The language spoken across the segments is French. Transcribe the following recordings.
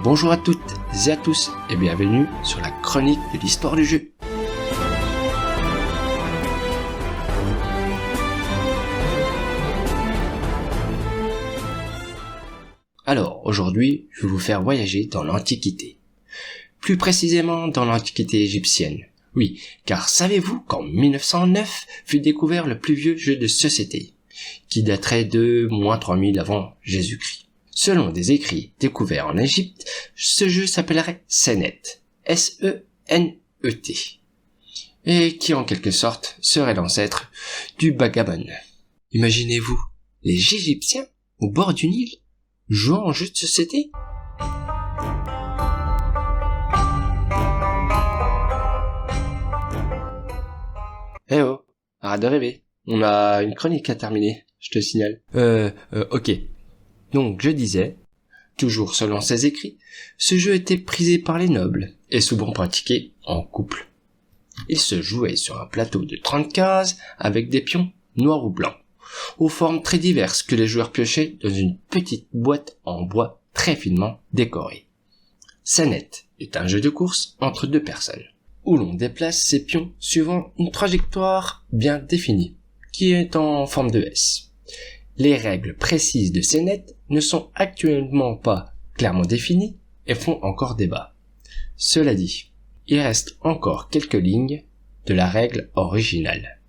Bonjour à toutes et à tous et bienvenue sur la chronique de l'histoire du jeu. Alors, aujourd'hui, je vais vous faire voyager dans l'Antiquité. Plus précisément dans l'Antiquité égyptienne. Oui, car savez-vous qu'en 1909 fut découvert le plus vieux jeu de société, qui daterait de -3000 avant Jésus-Christ. Selon des écrits découverts en Égypte, ce jeu s'appellerait Senet, S-E-N-E-T, et qui en quelque sorte serait l'ancêtre du backgammon. Imaginez-vous, les Égyptiens, au bord du Nil, jouant en jeu de société? Eh oh, arrête de rêver, on a une chronique à terminer, je te signale. Ok. Donc, je disais, toujours selon ses écrits, ce jeu était prisé par les nobles et souvent pratiqué en couple. Il se jouait sur un plateau de 30 cases avec des pions noirs ou blancs, aux formes très diverses que les joueurs piochaient dans une petite boîte en bois très finement décorée. Senet est un jeu de course entre deux personnes, où l'on déplace ses pions suivant une trajectoire bien définie, qui est en forme de S. Les règles précises de Senet ne sont actuellement pas clairement définies et font encore débat. Cela dit, il reste encore quelques lignes de la règle originale.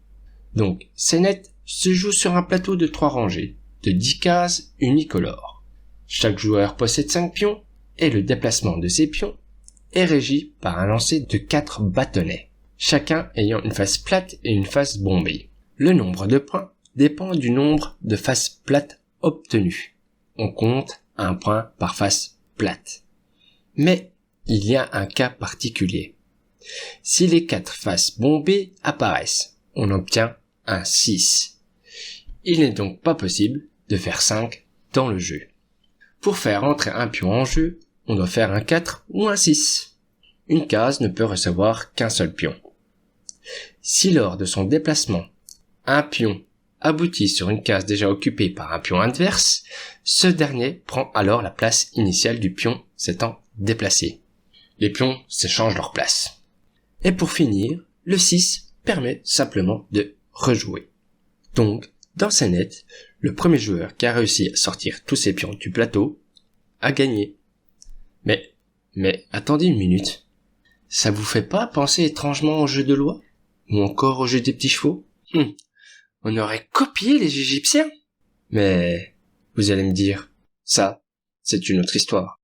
Donc, Senet se joue sur un plateau de 3 rangées, de 10 cases unicolores. Chaque joueur possède 5 pions et le déplacement de ces pions est régi par un lancer de 4 bâtonnets, chacun ayant une face plate et une face bombée. Le nombre de points dépend du nombre de faces plates obtenues. On compte 1 point par face plate. Mais il y a un cas particulier. Si les 4 faces bombées apparaissent, on obtient un 6. Il n'est donc pas possible de faire 5 dans le jeu. Pour faire entrer un pion en jeu, on doit faire un 4 ou un 6. Une case ne peut recevoir qu'un seul pion. Si lors de son déplacement, un pion aboutit sur une case déjà occupée par un pion adverse, ce dernier prend alors la place initiale du pion s'étant déplacé. Les pions s'échangent leur place. Et pour finir, le 6 permet simplement de rejouer. Donc, dans Senet, le premier joueur qui a réussi à sortir tous ses pions du plateau a gagné. Mais attendez une minute. Ça vous fait pas penser étrangement au jeu de loi? Ou encore au jeu des petits chevaux? On aurait copié les Égyptiens? Mais, vous allez me dire, ça, c'est une autre histoire.